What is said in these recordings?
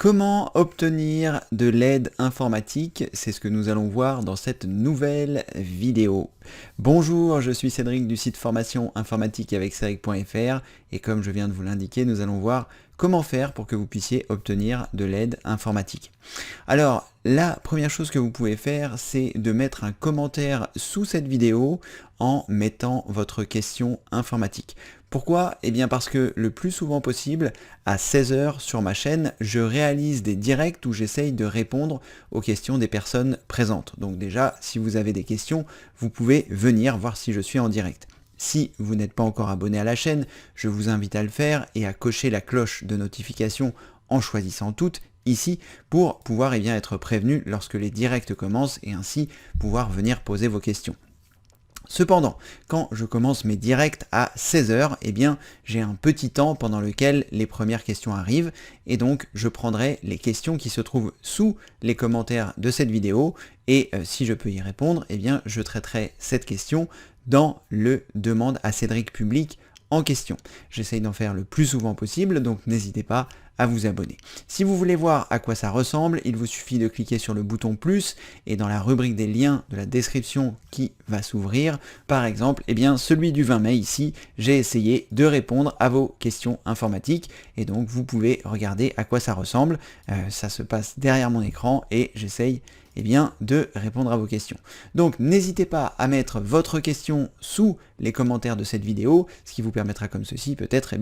Comment obtenir de l'aide informatique? C'est ce que nous allons voir dans cette nouvelle vidéo. Bonjour, je suis Cédric du site formation informatique avec Cédric.fr et comme je viens de vous l'indiquer, nous allons voir comment faire pour que vous puissiez obtenir de l'aide informatique. Alors, la première chose que vous pouvez faire, c'est de mettre un commentaire sous cette vidéo en mettant votre question informatique. Pourquoi? Eh bien parce que le plus souvent possible, à 16 h sur ma chaîne, je réalise des directs où j'essaye de répondre aux questions des personnes présentes. Donc déjà, si vous avez des questions, vous pouvez venir voir si je suis en direct. Si vous n'êtes pas encore abonné à la chaîne, je vous invite à le faire et à cocher la cloche de notification en choisissant toutes ici pour pouvoir être prévenu lorsque les directs commencent et ainsi pouvoir venir poser vos questions. Cependant, quand je commence mes directs à 16 h, eh bien, j'ai un petit temps pendant lequel les premières questions arrivent et donc je prendrai les questions qui se trouvent sous les commentaires de cette vidéo et si je peux y répondre, eh bien, je traiterai cette question dans le demande à Cédric public en question. J'essaye d'en faire le plus souvent possible, donc n'hésitez pas à vous abonner. Si vous voulez voir à quoi ça ressemble, il vous suffit de cliquer sur le bouton plus et dans la rubrique des liens de la description qui va s'ouvrir, par exemple, eh bien celui du 20 mai ici, j'ai essayé de répondre à vos questions informatiques et donc vous pouvez regarder à quoi ça ressemble. Ça se passe derrière mon écran et j'essaye de répondre à vos questions. Donc n'hésitez pas à mettre votre question sous les commentaires de cette vidéo, ce qui vous permettra comme ceci peut-être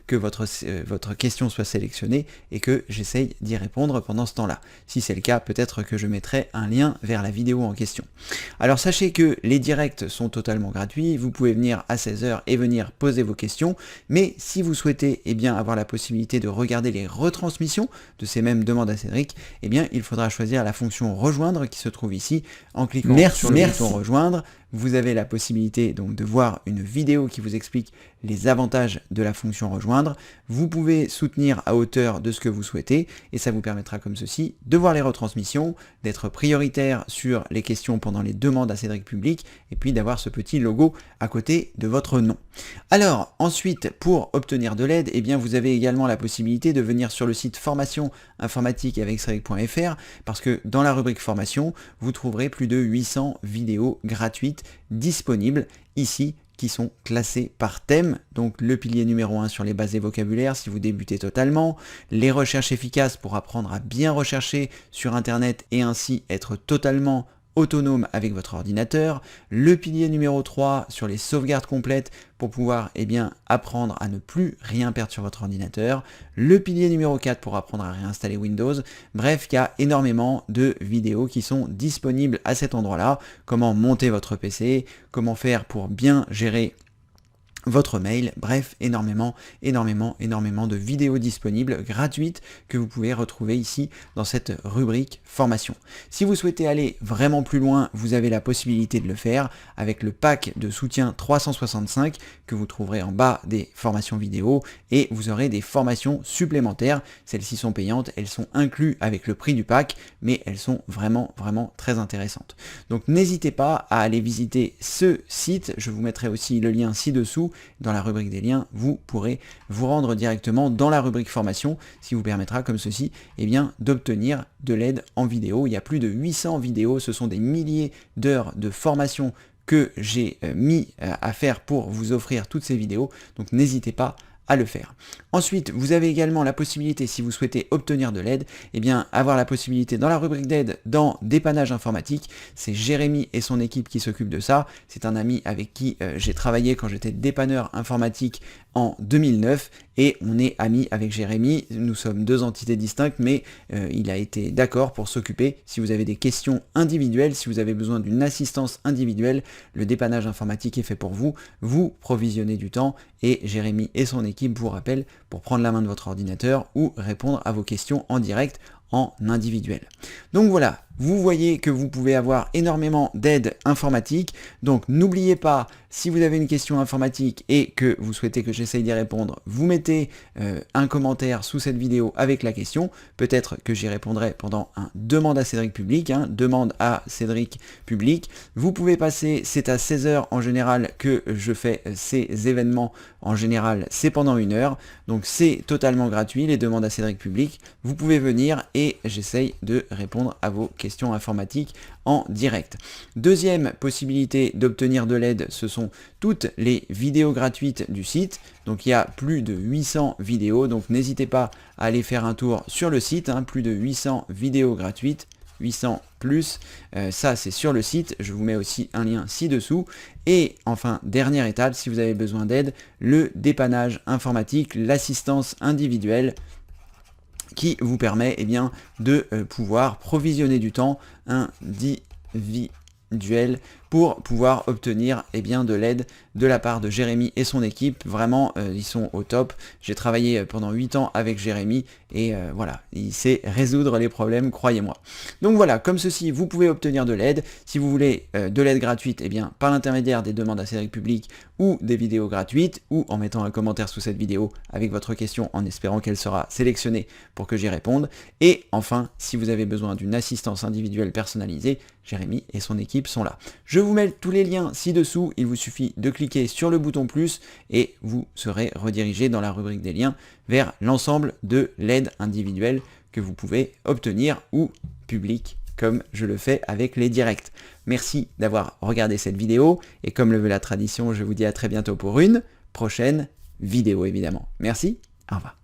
que votre question soit sélectionnée et que j'essaye d'y répondre pendant ce temps-là. Si c'est le cas, peut-être que je mettrai un lien vers la vidéo en question. Alors sachez que les directs sont totalement gratuits, vous pouvez venir à 16 h et venir poser vos questions, mais si vous souhaitez avoir la possibilité de regarder les retransmissions de ces mêmes demandes à Cédric, il faudra choisir la fonction rejoindre qui se trouve ici. En cliquant sur le bouton rejoindre, vous avez la possibilité donc de voir une vidéo qui vous explique les avantages de la fonction rejoindre. Vous pouvez soutenir à hauteur de ce que vous souhaitez et ça vous permettra comme ceci de voir les retransmissions, d'être prioritaire sur les questions pendant les demandes à Cédric public et puis d'avoir ce petit logo à côté de votre nom. Alors ensuite, pour obtenir de l'aide, vous avez également la possibilité de venir sur le site formation informatique avec Cédric.fr parce que dans la rubrique formation, vous trouverez plus de 800 vidéos gratuites disponibles ici qui sont classées par thème, donc le pilier numéro 1 sur les bases et vocabulaires si vous débutez totalement, les recherches efficaces pour apprendre à bien rechercher sur internet et ainsi être totalement autonome avec votre ordinateur, le pilier numéro 3 sur les sauvegardes complètes pour pouvoir apprendre à ne plus rien perdre sur votre ordinateur, le pilier numéro 4 pour apprendre à réinstaller Windows. Bref, il y a énormément de vidéos qui sont disponibles à cet endroit-là, comment monter votre PC, comment faire pour bien gérer votre mail, bref, énormément de vidéos disponibles gratuites que vous pouvez retrouver ici dans cette rubrique formation. Si vous souhaitez aller vraiment plus loin, vous avez la possibilité de le faire avec le pack de soutien 365 que vous trouverez en bas des formations vidéo et vous aurez des formations supplémentaires. Celles-ci sont payantes, elles sont incluses avec le prix du pack, mais elles sont vraiment très intéressantes. Donc n'hésitez pas à aller visiter ce site, je vous mettrai aussi le lien ci-dessous. Dans la rubrique des liens, vous pourrez vous rendre directement dans la rubrique formation, ce qui vous permettra comme ceci d'obtenir de l'aide en vidéo. Il y a plus de 800 vidéos, ce sont des milliers d'heures de formation que j'ai mis à faire pour vous offrir toutes ces vidéos, donc n'hésitez pas à le faire. Ensuite, vous avez également la possibilité, si vous souhaitez obtenir de l'aide, avoir la possibilité dans la rubrique d'aide, dans dépannage informatique, c'est Jérémy et son équipe qui s'occupent de ça. C'est un ami avec qui j'ai travaillé quand j'étais dépanneur informatique en 2009 et on est amis avec Jérémy. Nous sommes deux entités distinctes, mais il a été d'accord pour s'occuper. Si vous avez des questions individuelles, si vous avez besoin d'une assistance individuelle, le dépannage informatique est fait pour vous. Vous provisionnez du temps et Jérémy et son équipe vous rappellent pour prendre la main de votre ordinateur ou répondre à vos questions en direct en individuel. Donc voilà, vous voyez que vous pouvez avoir énormément d'aide informatique. Donc n'oubliez pas, si vous avez une question informatique et que vous souhaitez que j'essaye d'y répondre, vous mettez un commentaire sous cette vidéo avec la question. Peut-être que j'y répondrai pendant un demande à Cédric public, demande à Cédric public. Vous pouvez passer, c'est à 16 h en général que je fais ces événements. En général, c'est pendant 1 heure. Donc c'est totalement gratuit, les demandes à Cédric public. Vous pouvez venir et j'essaye de répondre à vos questions informatiques en direct. Deuxième possibilité d'obtenir de l'aide, ce sont toutes les vidéos gratuites du site. Donc il y a plus de 800 vidéos, donc n'hésitez pas à aller faire un tour sur le site, plus de 800 vidéos gratuites. 800 plus, ça c'est sur le site, je vous mets aussi un lien ci-dessous. Et enfin, dernière étape, si vous avez besoin d'aide, le dépannage informatique, l'assistance individuelle qui vous permet de pouvoir provisionner du temps individuel pour pouvoir obtenir de l'aide de la part de Jérémy et son équipe. Vraiment, ils sont au top. J'ai travaillé pendant 8 ans avec Jérémy et voilà, il sait résoudre les problèmes, croyez-moi. Donc voilà, comme ceci, vous pouvez obtenir de l'aide. Si vous voulez de l'aide gratuite, par l'intermédiaire des demandes à Cédric public ou des vidéos gratuites, ou en mettant un commentaire sous cette vidéo avec votre question en espérant qu'elle sera sélectionnée pour que j'y réponde. Et enfin, si vous avez besoin d'une assistance individuelle personnalisée, Jérémy et son équipe sont là. Je vous mets tous les liens ci-dessous, il vous suffit de cliquer sur le bouton plus et vous serez redirigé dans la rubrique des liens vers l'ensemble de l'aide individuelle que vous pouvez obtenir ou publique comme je le fais avec les directs. Merci d'avoir regardé cette vidéo et comme le veut la tradition, je vous dis à très bientôt pour une prochaine vidéo évidemment. Merci, au revoir.